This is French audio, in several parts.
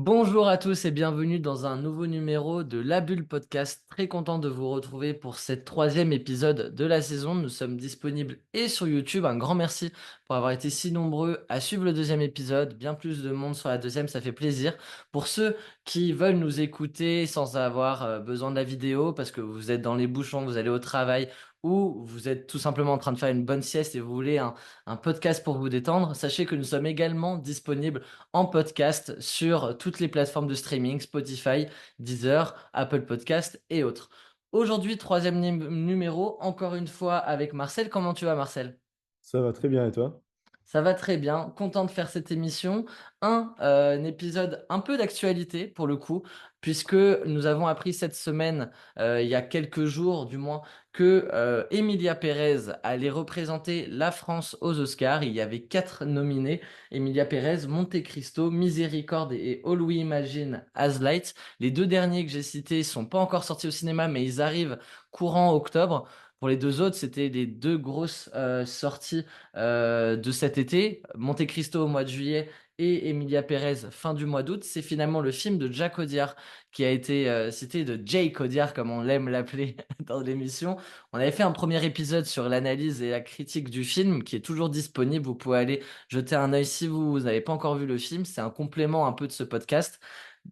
Bonjour à tous et bienvenue dans un nouveau numéro de La Bulle Podcast. Très content de vous retrouver pour cette troisième épisode de la saison. Nous sommes disponibles et sur YouTube. Un grand merci pour avoir été si nombreux à suivre le deuxième épisode. Bien plus de monde sur la deuxième, ça fait plaisir. Pour ceux qui veulent nous écouter sans avoir besoin de la vidéo, parce que vous êtes dans les bouchons, vous allez au travail ou vous êtes tout simplement en train de faire une bonne sieste et vous voulez un podcast pour vous détendre, sachez que nous sommes également disponibles en podcast sur toutes les plateformes de streaming, Spotify, Deezer, Apple Podcast et autres. Aujourd'hui, troisième numéro, encore une fois avec Marcel. Comment tu vas, Marcel? Ça va très bien et toi? Ça va très bien, content de faire cette émission. Un épisode un peu d'actualité pour le coup, puisque nous avons appris cette semaine, il y a quelques jours du moins, que Emilia Pérez allait représenter la France aux Oscars. Il y avait quatre nominés: Emilia Pérez, Monte Cristo, Miséricorde et All We Imagine as Light. Les deux derniers que j'ai cités sont pas encore sortis au cinéma, mais ils arrivent courant octobre. Pour les deux autres, c'était les deux grosses sorties de cet été, Monte Cristo au mois de juillet et Emilia Pérez fin du mois d'août. C'est finalement le film de Jack Audiard qui a été cité, de Jake Audiard comme on l'aime l'appeler dans l'émission. On avait fait un premier épisode sur l'analyse et la critique du film qui est toujours disponible. Vous pouvez aller jeter un œil si vous n'avez pas encore vu le film. C'est un complément un peu de ce podcast.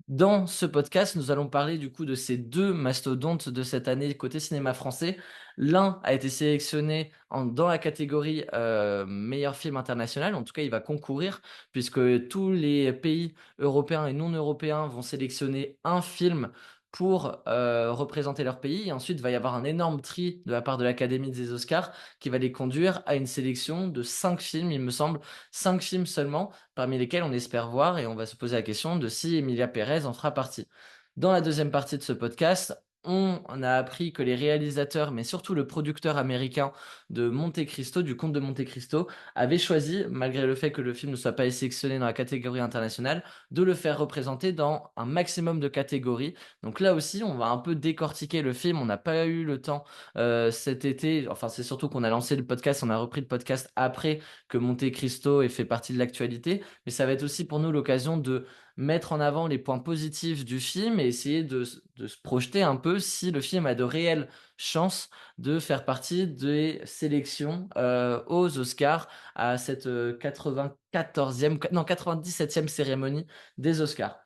Dans ce podcast, nous allons parler du coup de ces deux mastodontes de cette année côté cinéma français. L'un a été sélectionné dans la catégorie meilleur film international. En tout cas, il va concourir puisque tous les pays européens et non européens vont sélectionner un film pour représenter leur pays. Et ensuite, il va y avoir un énorme tri de la part de l'Académie des Oscars qui va les conduire à une sélection de cinq films, il me semble, cinq films seulement, parmi lesquels on espère voir, et on va se poser la question de si Emilia Pérez en fera partie. Dans la deuxième partie de ce podcast, on a appris que les réalisateurs, mais surtout le producteur américain de Monte Cristo, du Comte de Monte Cristo, avaient choisi, malgré le fait que le film ne soit pas sélectionné dans la catégorie internationale, de le faire représenter dans un maximum de catégories. Donc là aussi, on va un peu décortiquer le film. On n'a pas eu le temps cet été. Enfin, c'est surtout qu'on a lancé le podcast, on a repris le podcast après que Monte Cristo ait fait partie de l'actualité. Mais ça va être aussi pour nous l'occasion de mettre en avant les points positifs du film et essayer de se projeter un peu si le film a de réelles chances de faire partie des sélections aux Oscars à cette 94e, non 97e cérémonie des Oscars.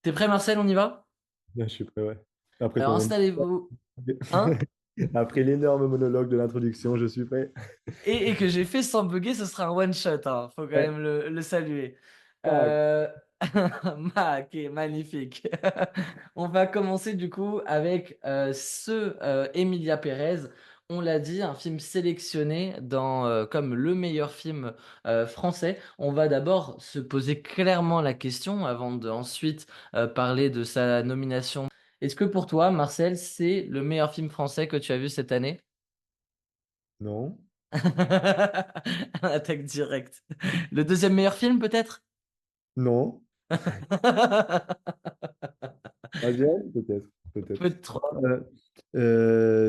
T'es prêt, Marcel? On y va? Bien, je suis prêt, ouais. Après Alors ton... installez-vous. Hein? Après l'énorme monologue de l'introduction, je suis prêt. Et que j'ai fait sans bugger, ce sera un one shot, hein. Faut quand Ouais. même le saluer. Tac. Euh... ok, magnifique. On va commencer du coup avec Emilia Pérez. On l'a dit, un film sélectionné comme le meilleur film français. On va d'abord se poser clairement la question avant de ensuite parler de sa nomination. Est-ce que pour toi, Marcel, c'est le meilleur film français que tu as vu cette année? Non. Attaque directe. Le deuxième meilleur film, peut-être? Non. Troisième, peut-être. Peut-être. Peut-être trop.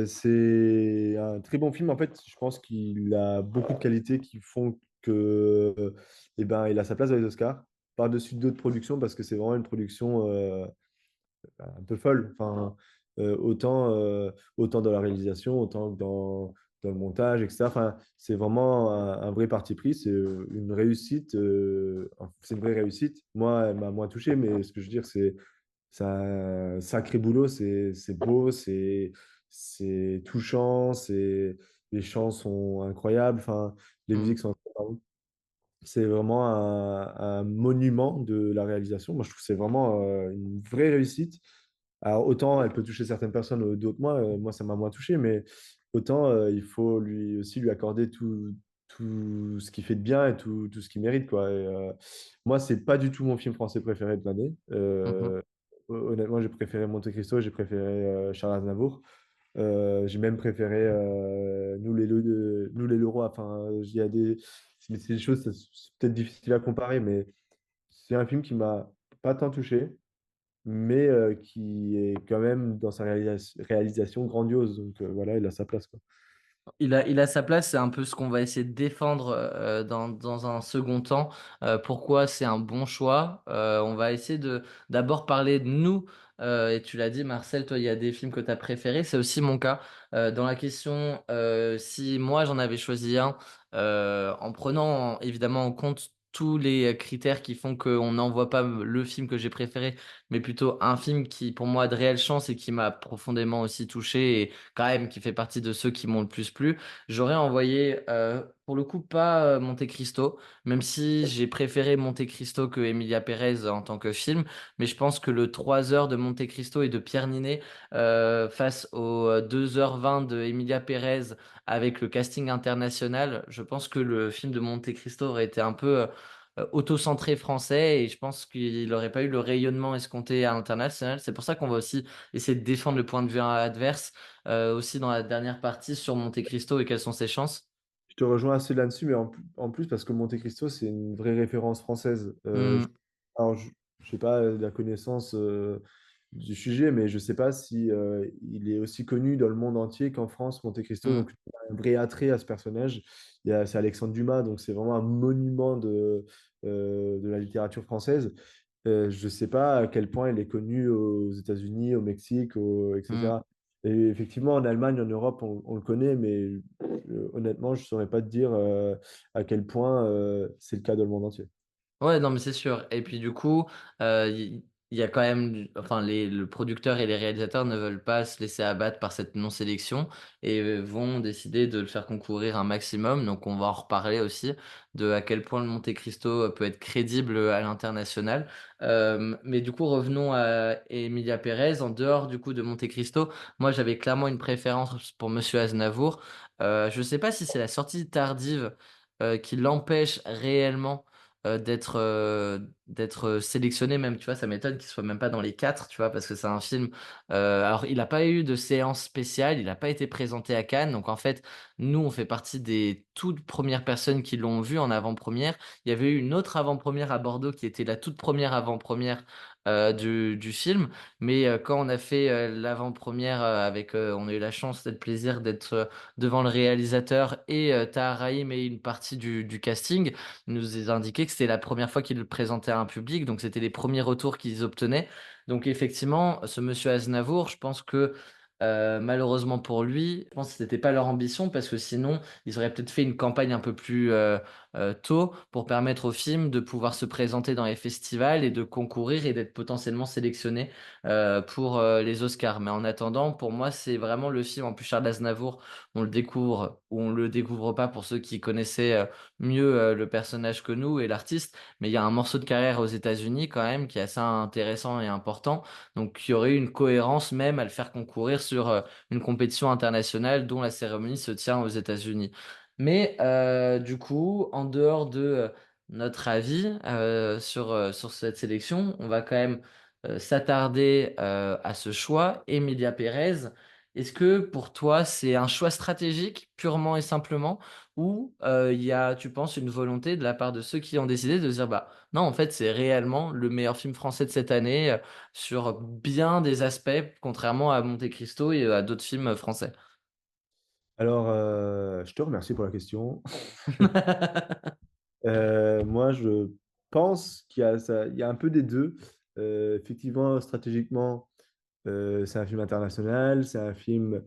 C'est un très bon film. En fait, je pense qu'il a beaucoup de qualités qui font que, eh ben, il a sa place dans les Oscars, par-dessus d'autres productions, parce que c'est vraiment une production un peu folle. Enfin, autant dans la réalisation, autant que dans le montage, etc. Enfin, c'est vraiment un vrai parti pris. C'est une réussite. C'est une vraie réussite. Moi, elle m'a moins touché, mais ce que je veux dire, c'est un sacré boulot. C'est beau, c'est touchant, les chants sont incroyables. Enfin, les Hmm. musiques sont incroyables. C'est vraiment un monument de la réalisation. Moi, je trouve que c'est vraiment une vraie réussite. Alors, autant elle peut toucher certaines personnes, d'autres moins. Moi, ça m'a moins touché, mais autant il faut lui aussi lui accorder tout ce qu'il fait de bien et tout ce qu'il mérite, quoi. Moi, c'est pas du tout mon film français préféré de l'année. Mhm. Honnêtement, j'ai préféré Monte Cristo, j'ai préféré Charles Aznavour. J'ai même préféré Nous les Leroy. Enfin, il y a c'est des choses, c'est peut-être difficile à comparer, mais c'est un film qui m'a pas tant touché, mais qui est quand même dans sa réalisation grandiose. Donc voilà, il a sa place, quoi. Il a sa place, c'est un peu ce qu'on va essayer de défendre dans un second temps. Pourquoi c'est un bon choix? On va essayer de d'abord parler de nous. Et tu l'as dit, Marcel, toi, il y a des films que tu as préférés. C'est aussi mon cas. Dans la question, si moi j'en avais choisi un, en prenant évidemment en compte tous les critères qui font qu'on n'envoie pas le film que j'ai préféré, mais plutôt un film qui, pour moi, a de réelles chances et qui m'a profondément aussi touché quand même qui fait partie de ceux qui m'ont le plus plu. J'aurais envoyé, pour le coup, pas Monte Cristo, même si j'ai préféré Monte Cristo que Emilia Pérez en tant que film, mais je pense que le 3 heures de Monte Cristo et de Pierre Ninet face aux 2h20 de Emilia Pérez avec le casting international, je pense que le film de Monte Cristo aurait été un peu auto-centré français et je pense qu'il n'aurait pas eu le rayonnement escompté à l'international. C'est pour ça qu'on va aussi essayer de défendre le point de vue adverse aussi dans la dernière partie sur Monte Cristo et quelles sont ses chances. Je te rejoins assez là-dessus, mais en plus, parce que Monte Cristo, c'est une vraie référence française. Hmm, Alors, je n'ai pas la connaissance du sujet, mais je ne sais pas si il est aussi connu dans le monde entier qu'en France, Monte Cristo. hmm. Donc, il y a un vrai attrait à ce personnage. C'est Alexandre Dumas, donc c'est vraiment un monument de la littérature française. Je ne sais pas à quel point il est connu aux États-Unis, au Mexique, Hmm. etc. Et effectivement, en Allemagne, en Europe, on le connaît, mais honnêtement, je ne saurais pas te dire à quel point c'est le cas dans le monde entier. Ouais, non, mais c'est sûr. Et puis du coup, il y a quand même, enfin, le producteur et les réalisateurs ne veulent pas se laisser abattre par cette non-sélection et vont décider de le faire concourir un maximum. Donc, on va en reparler aussi de à quel point le Monte Cristo peut être crédible à l'international. Mais du coup, revenons à Emilia Pérez. En dehors du coup de Monte Cristo, moi, j'avais clairement une préférence pour Monsieur Aznavour. Je sais pas si c'est la sortie tardive qui l'empêche réellement d'être sélectionné même, tu vois, ça m'étonne qu'il soit même pas dans les quatre, tu vois, parce que c'est un film. Alors, il n'a pas eu de séance spéciale, il n'a pas été présenté à Cannes, donc en fait, nous, on fait partie des toutes premières personnes qui l'ont vu en avant-première. Il y avait eu une autre avant-première à Bordeaux qui était la toute première avant-première du film, mais quand on a fait l'avant-première on a eu la chance, et le plaisir d'être devant le réalisateur et Tahar Rahim et une partie du casting. Il nous a indiqué que c'était la première fois qu'ils le présentaient à un public, donc c'était les premiers retours qu'ils obtenaient. Donc effectivement, ce monsieur Aznavour, je pense que malheureusement pour lui, je pense que c'était pas leur ambition parce que sinon, ils auraient peut-être fait une campagne un peu plus tôt pour permettre au film de pouvoir se présenter dans les festivals et de concourir et d'être potentiellement sélectionné pour les Oscars. Mais en attendant, pour moi, c'est vraiment le film. En plus, Charles Aznavour, on le découvre ou on le découvre pas pour ceux qui connaissaient mieux le personnage que nous et l'artiste, mais il y a un morceau de carrière aux États-Unis quand même qui est assez intéressant et important. Donc il y aurait eu une cohérence même à le faire concourir sur une compétition internationale dont la cérémonie se tient aux États-Unis. Mais du coup, en dehors de notre avis sur cette sélection, on va quand même s'attarder à ce choix, Emilia Pérez. Est-ce que pour toi, c'est un choix stratégique purement et simplement? Ou il y a, tu penses, une volonté de la part de ceux qui ont décidé de se dire, bah non, en fait, c'est réellement le meilleur film français de cette année sur bien des aspects, contrairement à Monte Cristo et à d'autres films français. Alors, je te remercie pour la question. Moi, je pense il y a un peu des deux. Effectivement, stratégiquement, c'est un film international, c'est un film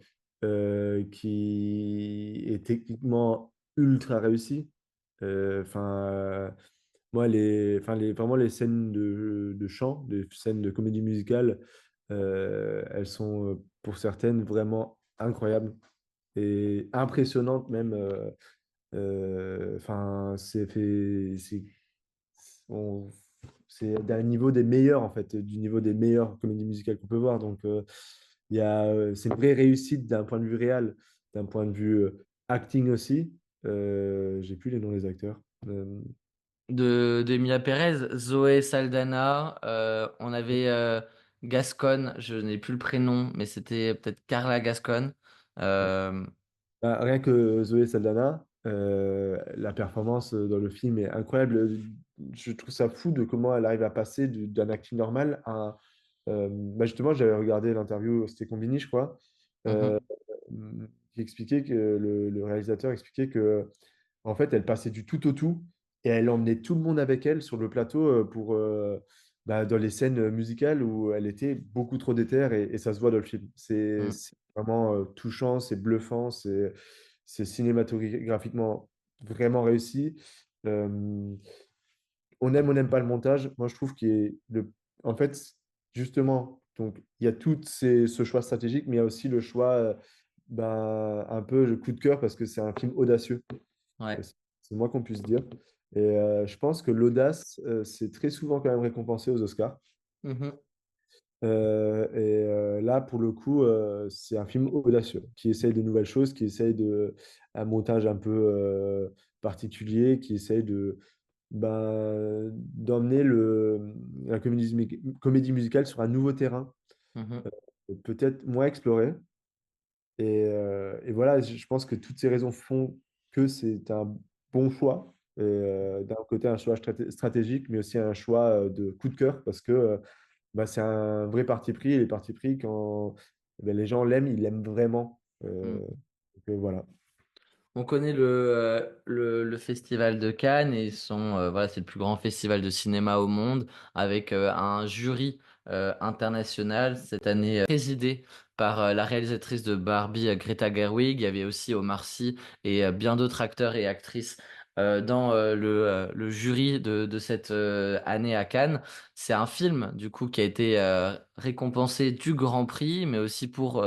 qui est techniquement ultra réussi. Moi, vraiment les scènes de chant, les scènes de comédie musicale, elles sont pour certaines vraiment incroyables et impressionnantes même. On- c'est d'un niveau des meilleurs, en fait, du niveau des meilleures comédies musicales qu'on peut voir. Donc, c'est une vraie réussite d'un point de vue réel, d'un point de vue acting aussi. J'ai plus les noms des acteurs. De Emilia Pérez, Zoé Saldana, on avait Gascon, je n'ai plus le prénom, mais c'était peut-être Carla Gascon. Euh, Bah, rien que Zoé Saldana, la performance dans le film est incroyable. Je trouve ça fou de comment elle arrive à passer d'un acting normal à... justement, j'avais regardé l'interview, c'était Combini, je crois, euh, mhm. qui expliquait que le réalisateur expliquait que en fait, elle passait du tout au tout et elle emmenait tout le monde avec elle sur le plateau pour bah, dans les scènes musicales où elle était beaucoup trop déterre et ça se voit dans le film. Mm. C'est vraiment touchant, c'est bluffant, c'est cinématographiquement vraiment réussi. Euh, on n'aime pas le montage. Moi, je trouve en fait, justement, donc il y a ce choix stratégique, mais il y a aussi le choix, ben, un peu le coup de cœur parce que c'est un film audacieux. Ouais. C'est le moins qu'on puisse dire. Et je pense que l'audace, c'est très souvent quand même récompensé aux Oscars. Mhm. Là, pour le coup, c'est un film audacieux qui essaye de nouvelles choses, qui essaye un montage un peu particulier, qui essaye d'emmener la comédie musicale sur un nouveau terrain, Mhm. peut-être moins exploré. Et voilà, je pense que toutes ces raisons font que c'est un bon choix. D'un côté, un choix stratégique, mais aussi un choix de coup de cœur, parce que bah, c'est un vrai parti pris. Et les partis pris, quand les gens l'aiment, ils l'aiment vraiment. Mm. Voilà. On connaît le festival de Cannes et voilà, c'est le plus grand festival de cinéma au monde avec un jury international cette année présidé par la réalisatrice de Barbie, Greta Gerwig. Il y avait aussi Omar Sy et bien d'autres acteurs et actrices dans le jury de cette année à Cannes. C'est un film du coup qui a été récompensé du Grand Prix, mais aussi pour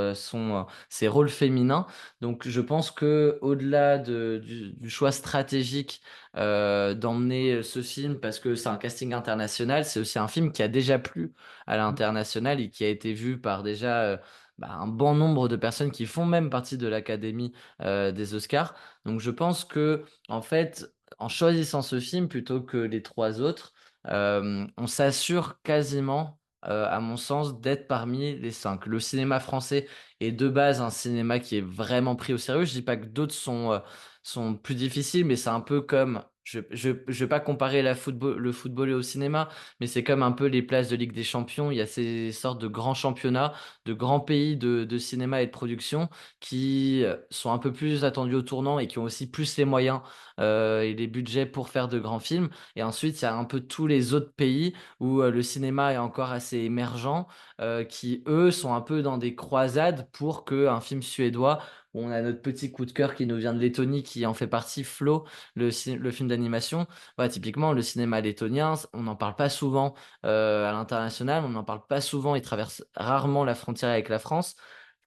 ses rôles féminins. Donc, je pense que au-delà du choix stratégique d'emmener ce film, parce que c'est un casting international, c'est aussi un film qui a déjà plu à l'international et qui a été vu par déjà un bon nombre de personnes qui font même partie de l'Académie des Oscars. Donc, je pense que en fait, en choisissant ce film plutôt que les trois autres, on s'assure quasiment, à mon sens, d'être parmi les cinq. Le cinéma français et de base un cinéma qui est vraiment pris au sérieux. Je dis pas que d'autres sont plus difficiles, mais c'est un peu comme, je vais pas comparer le football au cinéma, mais c'est comme un peu les places de Ligue des Champions. Il y a ces sortes de grands championnats, de grands pays de cinéma et de production qui sont un peu plus attendus au tournant et qui ont aussi plus les moyens et les budgets pour faire de grands films. Et ensuite, il y a un peu tous les autres pays où le cinéma est encore assez émergent qui eux sont un peu dans des croisades pour que un film suédois, où on a notre petit coup de cœur qui nous vient de Lettonie, qui en fait partie, Flow, le film d'animation. Voilà, typiquement, le cinéma lettonien, on n'en parle pas souvent à l'international, on n'en parle pas souvent, il traverse rarement la frontière avec la France.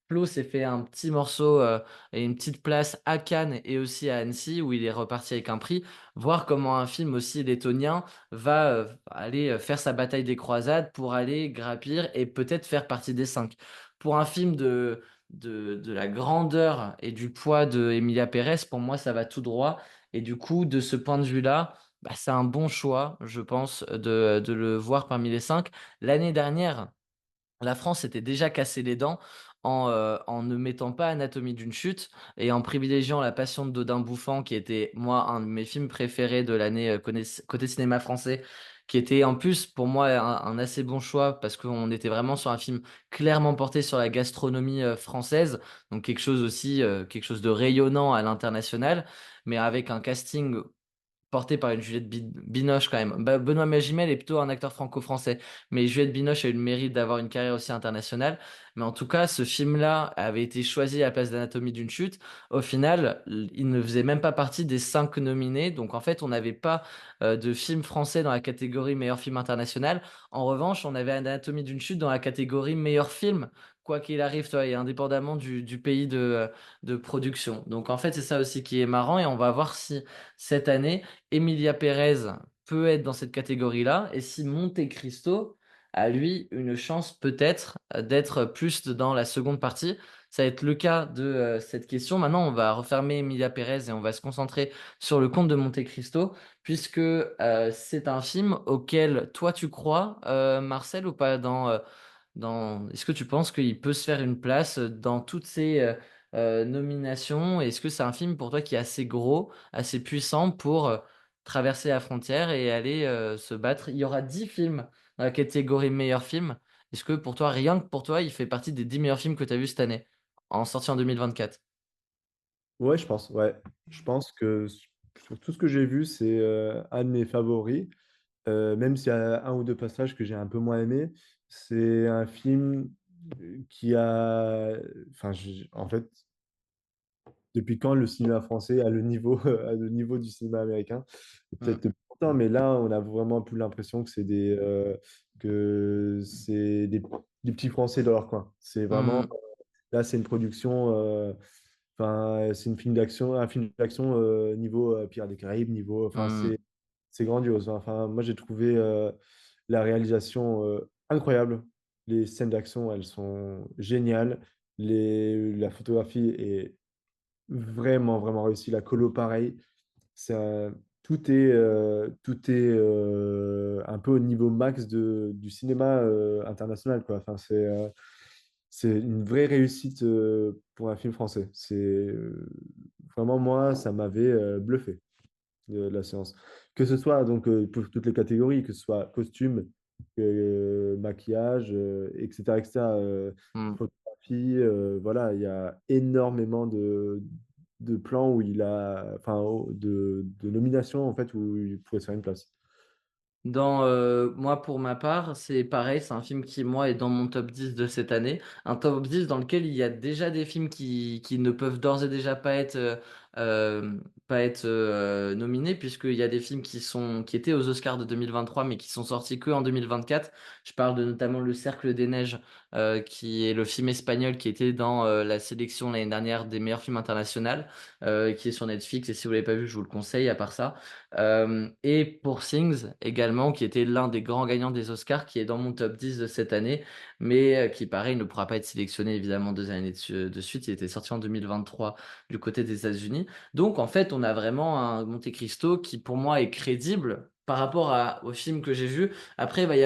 Flo s'est fait un petit morceau et une petite place à Cannes et aussi à Annecy où il est reparti avec un prix. Voir comment un film aussi lettonien va aller faire sa bataille des croisades pour aller grappir et peut-être faire partie des cinq. Pour un film de la grandeur et du poids de Emilia Pérez, pour moi, ça va tout droit. Et du coup, de ce point de vue-là, c'est un bon choix, je pense, de le voir parmi les cinq. L'année dernière, la France s'était déjà cassé les dents en ne mettant pas Anatomie d'une chute et en privilégiant La Passion de Dodin Bouffant, qui était, moi, un de mes films préférés de l'année côté cinéma français, qui était en plus pour moi un assez bon choix parce qu'on était vraiment sur un film clairement porté sur la gastronomie française, donc quelque chose aussi, quelque chose de rayonnant à l'international, mais avec un casting porté par une Juliette Binoche quand même. Benoît Magimel est plutôt un acteur franco-français, mais Juliette Binoche a eu le mérite d'avoir une carrière aussi internationale. Mais en tout cas, ce film-là avait été choisi à la place d'Anatomie d'une chute. Au final, il ne faisait même pas partie des cinq nominés. Donc en fait, on n'avait pas de film français dans la catégorie meilleur film international. En revanche, on avait Anatomie d'une chute dans la catégorie meilleur film. Quoi qu'il arrive, toi, et indépendamment du pays de production. Donc en fait, c'est ça aussi qui est marrant et on va voir si cette année, Emilia Pérez peut être dans cette catégorie-là, et si Monte Cristo a lui une chance peut-être d'être plus dans la seconde partie. Ça va être le cas de cette question. Maintenant, on va refermer Emilia Pérez et on va se concentrer sur le comte de Monte Cristo, puisque c'est un film auquel toi tu crois, Marcel, ou pas Est-ce que tu penses qu'il peut se faire une place dans toutes ces nominations? Est-ce que c'est un film pour toi qui est assez gros, assez puissant pour traverser la frontière et aller se battre? Il y aura 10 films dans la catégorie meilleur film. Est-ce que pour toi, rien que pour toi, il fait partie des 10 meilleurs films que tu as vus cette année, en sortie en 2024? Ouais, je pense, ouais. Je pense que sur tout ce que j'ai vu, c'est un de mes favoris. Même s'il y a un ou deux passages que j'ai un peu moins aimés, c'est un film qui a... Enfin, en fait, depuis quand le cinéma français a le niveau, a le niveau du cinéma américain? Peut-être Mm. depuis longtemps, mais là, on a vraiment plus l'impression que c'est des petits Français dans leur coin. C'est vraiment... Mm. Là, c'est une production... Enfin, c'est une film d'action, un film d'action niveau Pirates des Caraïbes, niveau... Enfin, Mm. c'est grandiose. Enfin, moi, j'ai trouvé la réalisation incroyable. Les scènes d'action, elles sont géniales. La photographie est vraiment, vraiment réussie. La colo, pareil. Tout est un peu au niveau max du cinéma international, quoi. Enfin, c'est une vraie réussite pour un film français. Vraiment, moi, ça m'avait bluffé la séance. Que ce soit donc pour toutes les catégories, que ce soit costume, maquillage, etc., etc., Mm. photographie, voilà, il y a énormément de plans où enfin, de nominations en fait où il pourrait se faire une place. Moi, pour ma part, c'est pareil, c'est un film qui, moi, est dans mon top 10 de cette année. Un top 10 dans lequel il y a déjà des films qui ne peuvent d'ores et déjà pas être nominés, puisqu'il y a des films qui étaient aux Oscars de 2023, mais qui sont sortis que en 2024. Je parle de notamment Le Cercle des Neiges, qui est le film espagnol qui était dans la sélection l'année dernière des meilleurs films internationaux, qui est sur Netflix, et si vous l'avez pas vu, je vous le conseille, à part ça. Et pour Things également, qui était l'un des grands gagnants des Oscars, qui est dans mon top 10 de cette année, mais qui, pareil, ne pourra pas être sélectionné évidemment 2 années de suite. Il était sorti en 2023 du côté des États-Unis. Donc, en fait, on a vraiment un Monte Cristo qui, pour moi, est crédible par rapport au film que j'ai vu. Après, il va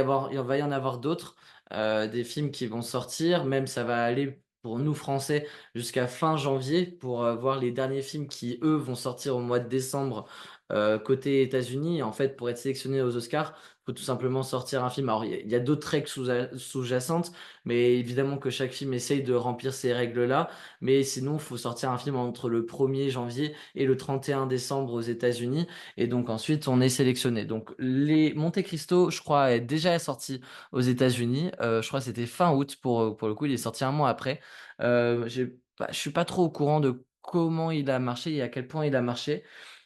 y en avoir d'autres, des films qui vont sortir, même ça va aller pour nous Français jusqu'à fin janvier pour voir les derniers films qui, eux, vont sortir au mois de décembre côté États-Unis. En fait, pour être sélectionné aux Oscars, faut tout simplement sortir un film. Alors, il y a d'autres règles sous-jacentes, mais évidemment que chaque film essaye de remplir ces règles-là. Mais sinon, faut sortir un film entre le 1er janvier et le 31 décembre aux États-Unis. Et donc ensuite, on est sélectionné. Donc, les Monte Cristo, je crois, est déjà sorti aux États-Unis. Je crois que c'était fin août pour le coup. Il est sorti un mois après. Je suis pas trop au courant de comment il a marché et à quel point il a marché.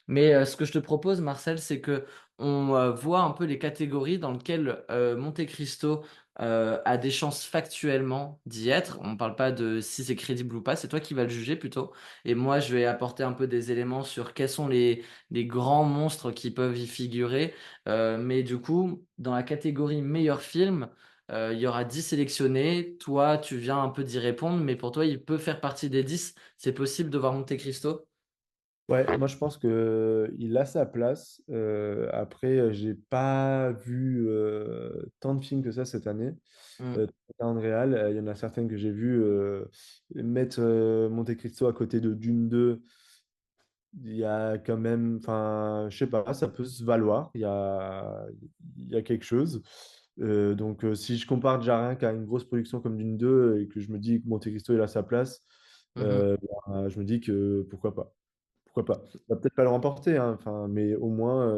Mais ce que je te propose, Marcel, c'est que on voit un peu les catégories dans lesquelles Monte Cristo a des chances factuellement d'y être. On ne parle pas de si c'est crédible ou pas, c'est toi qui vas le juger plutôt. Et moi, je vais apporter un peu des éléments sur quels sont les grands monstres qui peuvent y figurer. Mais du coup, dans la catégorie meilleur film, il y aura 10 sélectionnés. Toi, tu viens un peu d'y répondre, mais pour toi, il peut faire partie des 10. C'est possible de voir Monte Cristo? Ouais, moi je pense que il a sa place. Après, j'ai pas vu tant de films que ça cette année. Hmm. En réal, il y en a certaines que j'ai vues mettre Monte Cristo à côté de Dune 2. Il y a quand même, enfin, je sais pas, ça peut se valoir. Il y a quelque chose. Donc, si je compare déjà rien qu'à une grosse production comme Dune 2 et que je me dis que Monte Cristo il a sa place, Mhm. je me dis que pourquoi pas. Pourquoi pas? Il va peut-être pas le remporter, hein, enfin, mais au moins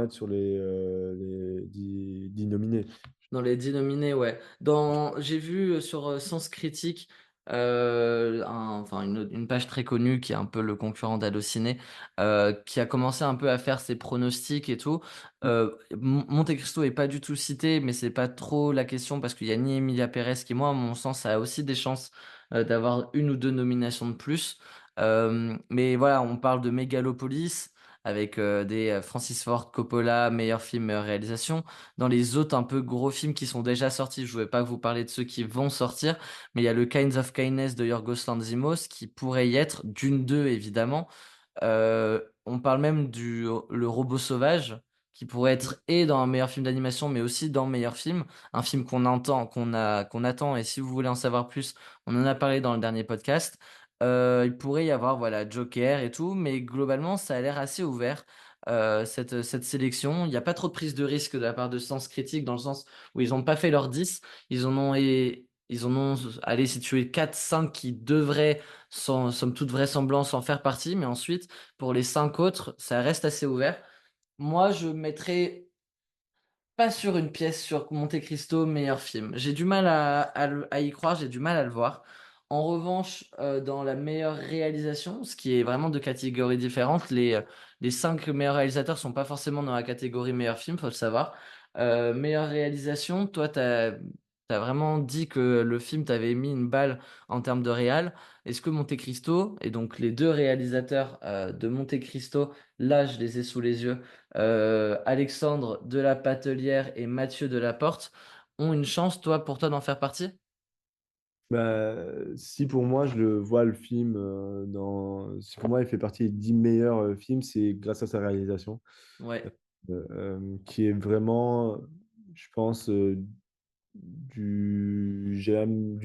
être sur les 10 nominés. Dans les 10 nominés, ouais. J'ai vu sur Sens Critique enfin une page très connue qui est un peu le concurrent d'Allociné, qui a commencé un peu à faire ses pronostics et tout. Monte Cristo est pas du tout cité, mais c'est pas trop la question parce qu'il y a ni Emilia Pérez qui, moi, à mon sens, a aussi des chances d'avoir une ou deux nominations de plus. Mais voilà, on parle de Megalopolis avec des Francis Ford Coppola, meilleur film, meilleure réalisation. Dans les autres un peu gros films qui sont déjà sortis, je ne vais pas vous parler de ceux qui vont sortir, mais il y a le Kinds of Kindness de Yorgos Lanthimos qui pourrait y être, Dune 2 évidemment. On parle même le Robot Sauvage qui pourrait être et dans un meilleur film d'animation, mais aussi dans meilleur film, un film qu'on attend. Et si vous voulez en savoir plus, on en a parlé dans le dernier podcast. Il pourrait y avoir voilà Joker et tout, mais globalement ça a l'air assez ouvert. Cette sélection, il n'y a pas trop de prise de risque de la part de Sens Critique dans le sens où ils n'ont pas fait leur 10, ils en ont ils en ont, allez, situé 4, 5 qui devraient, sans, somme toute vraisemblance, en faire partie. Mais ensuite, pour les 5 autres, ça reste assez ouvert. Moi, je mettrais pas sur une pièce sur Monte Cristo, meilleur film. J'ai du mal à y croire, j'ai du mal à le voir. En revanche, dans la meilleure réalisation, ce qui est vraiment deux catégories différentes, les 5 meilleurs réalisateurs sont pas forcément dans la catégorie meilleur film, faut le savoir. Meilleure réalisation, toi, t'as vraiment dit que le film t'avait mis une balle en termes de réal. Est-ce que Monte Cristo, et donc les deux réalisateurs de Monte Cristo, là, je les ai sous les yeux, Alexandre de la Patelière et Mathieu Delaporte ont une chance, toi, pour toi, d'en faire partie? Bah, si pour moi, je le vois le film si pour moi, il fait partie des 10 meilleurs films, c'est grâce à sa réalisation, Ouais. qui est vraiment, je pense, du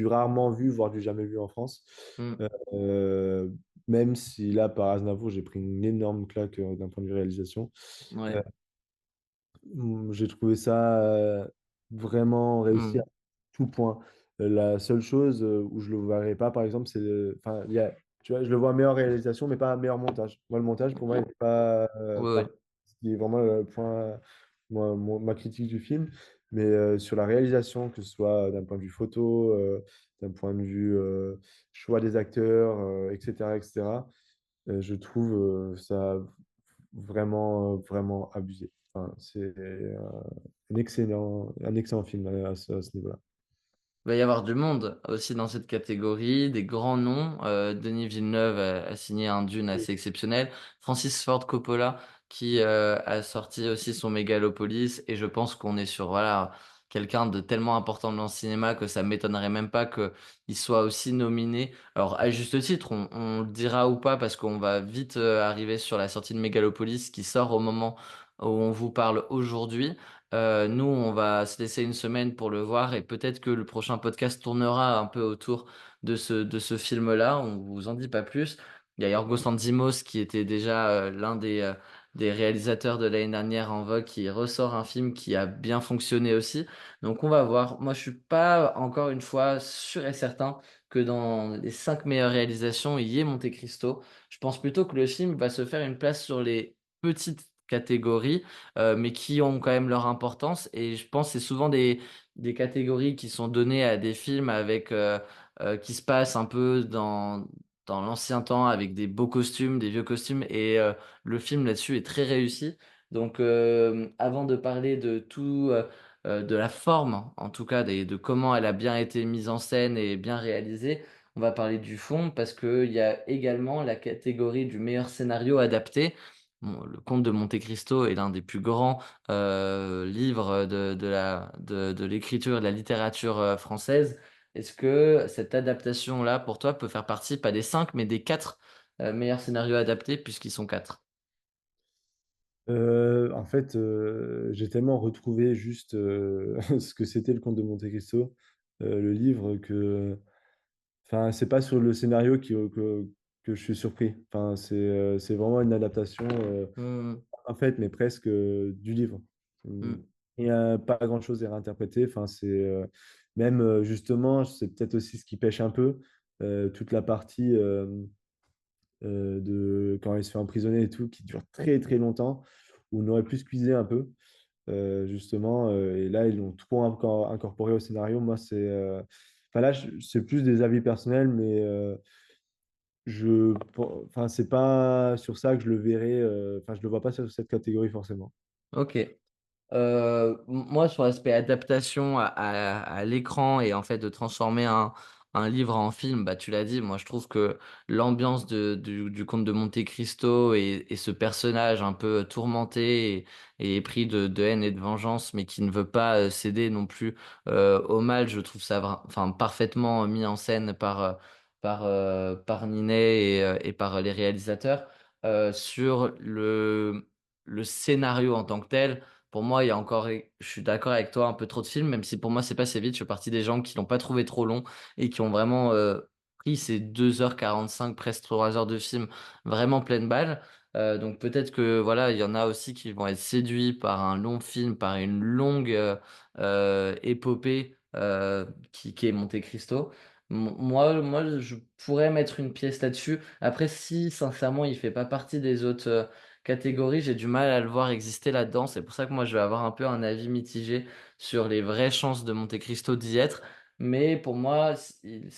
rarement vu, voire du jamais vu en France. Mm. Euh, Même si là, par Aznavour, j'ai pris une énorme claque d'un point de vue réalisation. Euh, Ouais. j'ai trouvé ça vraiment réussi à Mm. tout point. La seule chose où je le verrais pas, par exemple, enfin, tu vois, je le vois meilleure réalisation, mais pas meilleur montage. Moi, le montage, pour moi, il n'est pas, Ouais, pas ouais. ce qui est vraiment le point, ma critique du film. Mais sur la réalisation, que ce soit d'un point de vue photo, d'un point de vue choix des acteurs, etc., etc., je trouve ça vraiment abusé. Enfin, c'est un excellent film à ce niveau-là. Il va y avoir du monde aussi dans cette catégorie, des grands noms. Denis Villeneuve a signé un Dune assez exceptionnel. Francis Ford Coppola qui a sorti aussi son Mégalopolis. Et je pense qu'on est sur voilà quelqu'un de tellement important dans le cinéma que ça m'étonnerait même pas qu'il soit aussi nominé. Alors à juste titre, on le dira ou pas parce qu'on va vite arriver sur la sortie de Mégalopolis qui sort au moment où on vous parle aujourd'hui. Nous, on va se laisser une semaine pour le voir et peut-être que le prochain podcast tournera un peu autour de ce film-là. On vous en dit pas plus. Il y a Yorgos Lanthimos qui était déjà l'un des réalisateurs de l'année dernière en vogue qui ressort un film qui a bien fonctionné aussi. Donc on va voir. Moi, je suis pas encore une fois sûr et certain que dans les 5 meilleures réalisations, il y ait Monte Cristo. Je pense plutôt que le film va se faire une place sur les petites catégories mais qui ont quand même leur importance. Et je pense que c'est souvent des catégories qui sont données à des films qui se passent un peu dans l'ancien temps avec des beaux costumes, des vieux costumes. Et le film là-dessus est très réussi. Donc, avant de parler de tout, de la forme, en tout cas, de comment elle a bien été mise en scène et bien réalisée, on va parler du fond parce qu'il y a également la catégorie du meilleur scénario adapté. Bon, le Comte de Monte-Cristo est l'un des plus grands livres de l'écriture et de la littérature française. Est-ce que cette adaptation-là, pour toi, peut faire partie, pas des 5, mais des 4 meilleurs scénarios adaptés, puisqu'ils sont 4? En fait, j'ai tellement retrouvé juste ce que c'était le Comte de Monte-Cristo, le livre, que enfin, c'est pas sur le scénario que je suis surpris. Enfin, c'est vraiment une adaptation, Hmm, en fait, mais presque du livre. hmm, Il n'y a pas grand-chose à réinterpréter. Enfin, même justement, c'est peut-être aussi ce qui pêche un peu, toute la partie de quand il se fait emprisonner et tout, qui dure très très longtemps, où on aurait pu squeezer un peu, justement. Et là, ils l'ont trop encore incorporé au scénario. Moi, enfin là, c'est plus des avis personnels, mais enfin, c'est pas sur ça que je le verrai. Enfin, je le vois pas sur cette catégorie forcément. ok. Moi, sur l'aspect adaptation à l'écran et en fait de transformer un livre en film, bah, tu l'as dit, moi je trouve que l'ambiance du Comte de Monte-Cristo et ce personnage un peu tourmenté et épris de haine et de vengeance, mais qui ne veut pas céder non plus au mal, je trouve ça enfin, parfaitement mis en scène par Ninet et par les réalisateurs. Sur le scénario en tant que tel. Pour moi, il y a encore, je suis d'accord avec toi, un peu trop de films, même si pour moi, c'est passé vite. Je fais partie des gens qui l'ont pas trouvé trop long et qui ont vraiment pris ces 2h45, presque 3 heures de film vraiment pleine balle. Donc peut-être que voilà, il y en a aussi qui vont être séduits par un long film, par une longue épopée. qui est Monte Cristo. Moi, je pourrais mettre une pièce là-dessus. Après, si sincèrement, il fait pas partie des autres catégories, j'ai du mal à le voir exister là-dedans. C'est pour ça que moi, je vais avoir un peu un avis mitigé sur les vraies chances de Monte Cristo d'y être. Mais pour moi,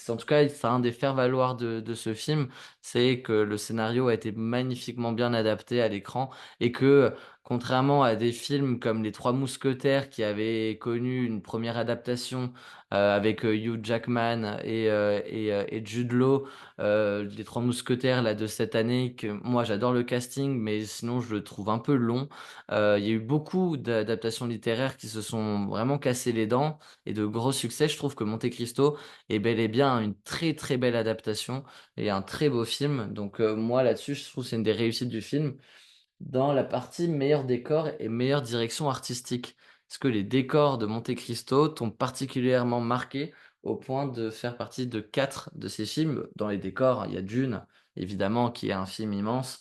en tout cas, c'est un des faire-valoir de ce film, c'est que le scénario a été magnifiquement bien adapté à l'écran et que, contrairement à des films comme Les Trois Mousquetaires qui avaient connu une première adaptation avec Hugh Jackman et Jude Law, Les Trois Mousquetaires là, de cette année, que moi j'adore le casting, mais sinon je le trouve un peu long. Il y a eu beaucoup d'adaptations littéraires qui se sont vraiment cassées les dents et de gros succès. Je trouve que Monte Cristo est bel et bien une très très belle adaptation et un très beau film. Donc moi là-dessus, je trouve que c'est une des réussites du film dans la partie meilleur décor et meilleure direction artistique. Est-ce que les décors de Monte Cristo t'ont particulièrement marqué au point de faire partie de quatre de ces films? Dans les décors, il y a Dune, évidemment, qui est un film immense,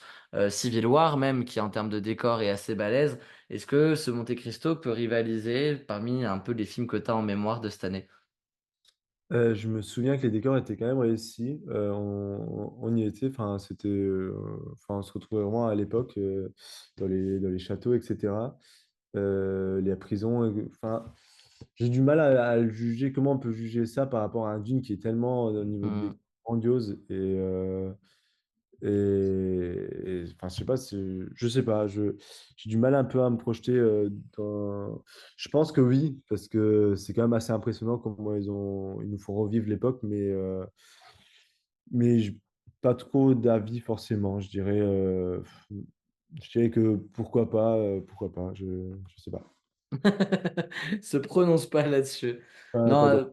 Civil War même, qui en termes de décor est assez balèze. Est-ce que ce Monte Cristo peut rivaliser parmi un peu les films que tu as en mémoire de cette année? Je me souviens que les décors étaient quand même réussis. On y était, enfin, enfin, on se retrouvait vraiment à l'époque dans les châteaux, etc. Les prisons, enfin, j'ai du mal à le juger. Comment on peut juger ça par rapport à un Dune qui est tellement au niveau de Hmm. décor grandiose enfin, je sais pas, je sais pas, j'ai du mal un peu à me projeter dans. Je pense que oui, parce que c'est quand même assez impressionnant comment ils nous font revivre l'époque, mais pas trop d'avis forcément. Je dirais que pourquoi pas, je sais pas. Se prononce pas là-dessus. Pas, Non, pas trop.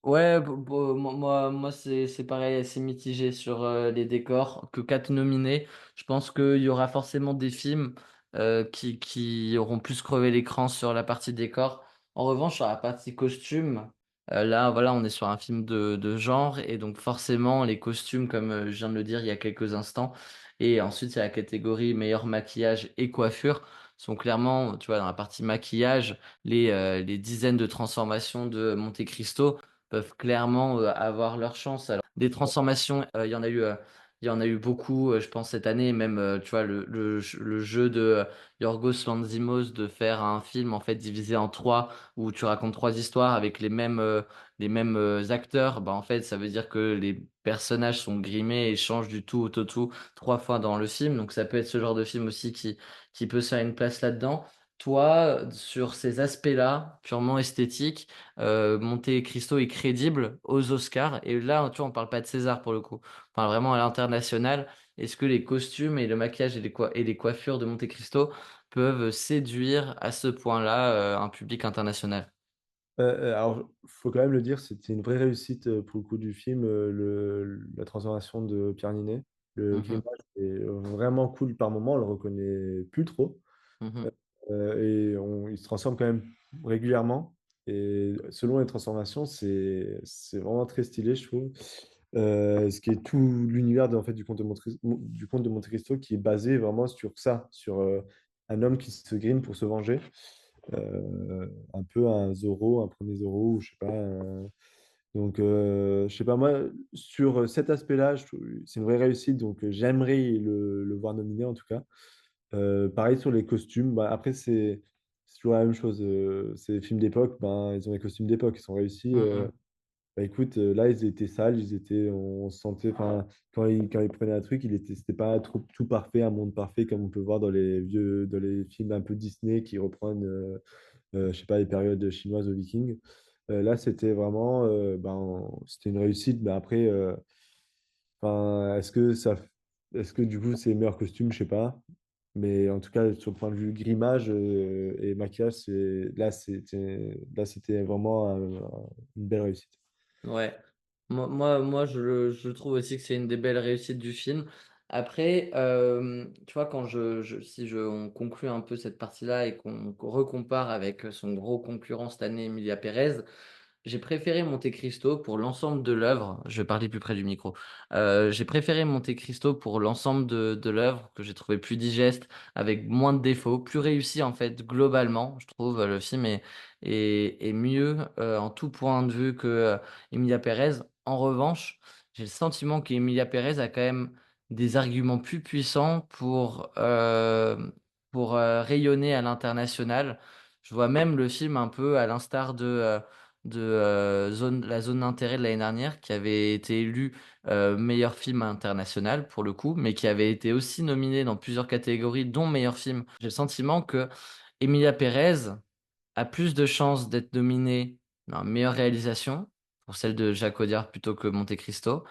ouais, moi c'est pareil, c'est mitigé sur les décors. Que quatre nominés, je pense qu'il y aura forcément des films qui auront plus crevé l'écran sur la partie décor. En revanche, sur la partie costume, là, voilà, on est sur un film de genre et donc forcément les costumes, comme je viens de le dire il y a quelques instants, et ensuite il y a la catégorie meilleur maquillage et coiffure, sont clairement, tu vois, dans la partie maquillage, les dizaines de transformations de Monte Cristo peuvent clairement avoir leur chance. Alors, des transformations, il y en a eu beaucoup, je pense, cette année. Même, tu vois, le jeu de Yorgos Lanthimos de faire un film, en fait, divisé en trois, où tu racontes trois histoires avec les mêmes acteurs. Bah, en fait, ça veut dire que les personnages sont grimés et changent du tout au tout trois fois dans le film. Donc, ça peut être ce genre de film aussi qui peut se faire une place là-dedans. Toi, sur ces aspects-là, purement esthétiques, Monte Cristo est crédible aux Oscars. Et là, tu vois, on parle pas de César pour le coup. On parle vraiment à l'international. Est-ce que les costumes et le maquillage et les coiffures de Monte Cristo peuvent séduire à ce point-là un public international? Alors, faut quand même le dire, c'était une vraie réussite pour le coup du film, la transformation de Pierre Ninet. Le Mhm, grimage est vraiment cool par moment, on le reconnaît plus trop. mhm, Il se transforme quand même régulièrement. Et selon les transformations, c'est vraiment très stylé, je trouve. Ce qui est tout l'univers en fait, du conte de Monte Cristo qui est basé vraiment sur ça, sur un homme qui se grime pour se venger. Un peu un Zorro, un premier Zorro, ou je sais pas. Je sais pas, moi, sur cet aspect-là, c'est une vraie réussite, donc j'aimerais le voir nominé en tout cas. Pareil sur les costumes. Bah, après, c'est toujours la même chose. Ces films d'époque, ben, ils ont des costumes d'époque, ils sont réussis. mhm. Bah, écoute, là, ils étaient sales, on sentait, enfin, quand ils prenaient un truc, c'était pas tout parfait, un monde parfait, comme on peut voir dans les films un peu Disney qui reprennent, je sais pas, les périodes chinoises aux Vikings. Là, c'était vraiment, c'était une réussite. Mais après, enfin, est-ce que du coup, c'est les meilleurs costumes? Je sais pas. Mais en tout cas, sur le point de vue grimage et maquillage, là, c'était vraiment une belle réussite. Ouais. Moi je trouve aussi que c'est une des belles réussites du film. Après, tu vois, quand on conclut un peu cette partie-là et qu'on recompare avec son gros concurrent cette année, Emilia Pérez, j'ai préféré Monte Cristo pour l'ensemble de l'œuvre. Je vais parler plus près du micro. J'ai préféré Monte Cristo pour l'ensemble de l'œuvre que j'ai trouvé plus digeste, avec moins de défauts, plus réussi en fait globalement. Je trouve le film est mieux en tout point de vue que Emilia Pérez. En revanche, j'ai le sentiment qu'Emilia Pérez a quand même des arguments plus puissants pour rayonner à l'international. Je vois même le film un peu à l'instar de la zone d'intérêt de l'année dernière, qui avait été élu meilleur film international pour le coup, mais qui avait été aussi nominé dans plusieurs catégories, dont meilleur film. J'ai le sentiment que Emilia Pérez a plus de chances d'être nominée dans meilleure réalisation pour celle de Jacques Audiard plutôt que Monte Cristo.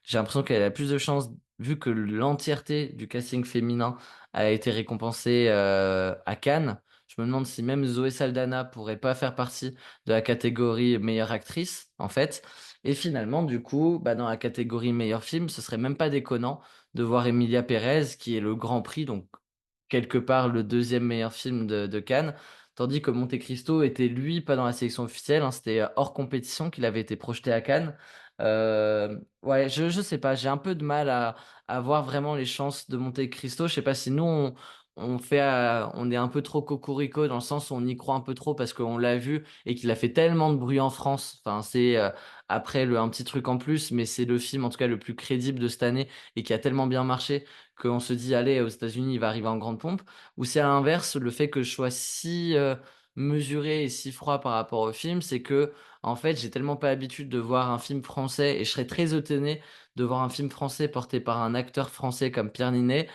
J'ai l'impression qu'elle a plus de chances, vu que l'entièreté du casting féminin a été récompensée à Cannes. Je me demande si même Zoé Saldana pourrait pas faire partie de la catégorie meilleure actrice, en fait. Et finalement, du coup, bah, dans la catégorie meilleur film, ce serait même pas déconnant de voir Emilia Pérez, qui est le Grand Prix, donc quelque part le deuxième meilleur film de Cannes. Tandis que Monte Cristo était lui pas dans la sélection officielle, hein, c'était hors compétition qu'il avait été projeté à Cannes. Ouais, je sais pas, j'ai un peu de mal à voir vraiment les chances de Monte Cristo. Je sais pas si nous on est un peu trop cocorico dans le sens où on y croit un peu trop parce qu'on l'a vu et qu'il a fait tellement de bruit en France. Enfin, c'est après un petit truc en plus, mais c'est le film en tout cas le plus crédible de cette année et qui a tellement bien marché qu'on se dit, allez, aux États-Unis, il va arriver en grande pompe, ou c'est à l'inverse, le fait que je sois si mesuré et si froid par rapport au film, c'est que, en fait, j'ai tellement pas l'habitude de voir un film français, et je serais très étonné de voir un film français porté par un acteur français comme Pierre Ninet,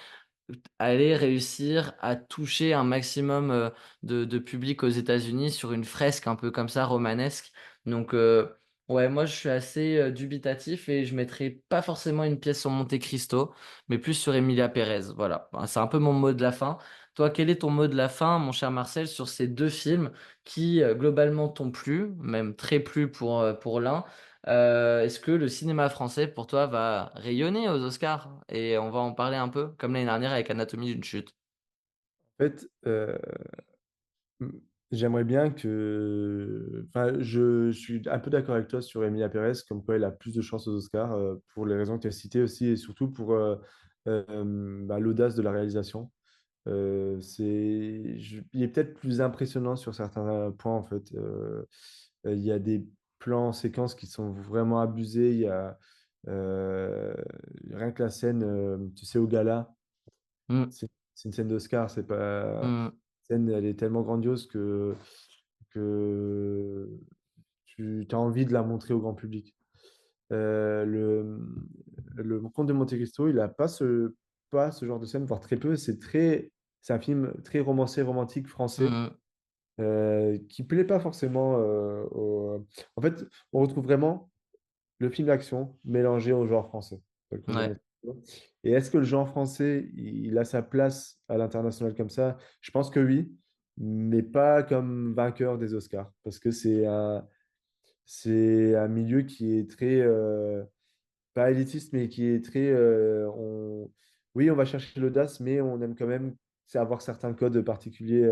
aller réussir à toucher un maximum de public aux États-Unis sur une fresque un peu comme ça, romanesque. Donc, ouais, moi je suis assez dubitatif et je mettrai pas forcément une pièce sur Monte Cristo, mais plus sur Emilia Pérez. Voilà. Enfin, c'est un peu mon mot de la fin. Toi, quel est ton mot de la fin, mon cher Marcel, sur ces deux films qui globalement t'ont plu, même très plu pour l'un? Est-ce que le cinéma français, pour toi, va rayonner aux Oscars? Et on va en parler un peu, comme l'année dernière avec Anatomie d'une chute. En fait, m- j'aimerais bien que. Enfin, je suis un peu d'accord avec toi sur Emilia Pérez, comme quoi elle a plus de chances aux Oscars, pour les raisons que tu as citées aussi, et surtout pour l'audace de la réalisation. Il est peut-être plus impressionnant sur certains points, en fait. Il y a des plans, séquences qui sont vraiment abusés. Il y a euh, rien que la scène, tu sais, au gala. Mm, C'est une scène d'Oscar, c'est pas. mm, Scène, elle est tellement grandiose que tu as envie de la montrer au grand public. Euh, le, le Comte de Monte Cristo, il n'a pas ce genre de scène, voire très peu. C'est un film très romancé, romantique, français, mm, qui plaît pas forcément En fait, on retrouve vraiment le film d'action mélangé au genre français. Le Comte de ouais, Monte Cristo. Et est-ce que le genre français, il a sa place à l'international comme ça? Je pense que oui, mais pas comme vainqueur des Oscars, parce que c'est un milieu qui est très, pas élitiste, mais qui est très, oui, on va chercher l'audace, mais on aime quand même c'est avoir certains codes particuliers.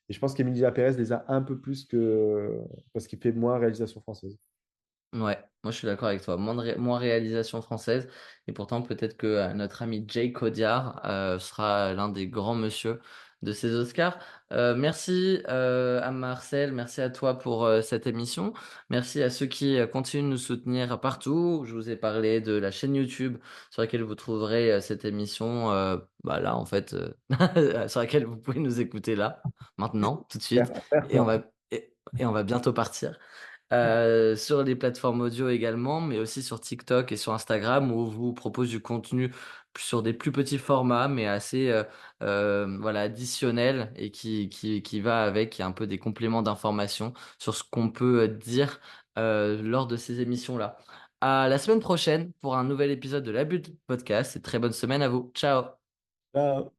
Et je pense qu'Emilia Pérez les a un peu plus que, parce qu'il fait moins réalisation française. ouais. Moi, je suis d'accord avec toi. Moins réalisation française. Et pourtant, peut-être que notre ami Jake Audiard sera l'un des grands monsieur de ces Oscars. Merci à Marcel, merci à toi pour cette émission. Merci à ceux qui continuent de nous soutenir partout. Je vous ai parlé de la chaîne YouTube sur laquelle vous trouverez cette émission. Bah là, en fait, sur laquelle vous pouvez nous écouter là, maintenant, tout de suite. Et on va, et on va bientôt partir. Sur les plateformes audio également, mais aussi sur TikTok et sur Instagram où on vous propose du contenu sur des plus petits formats, mais assez voilà, additionnel et qui va avec, qui est un peu des compléments d'information sur ce qu'on peut dire lors de ces émissions-là. À la semaine prochaine pour un nouvel épisode de la Bulle Podcast et très bonne semaine à vous. Ciao! Ciao.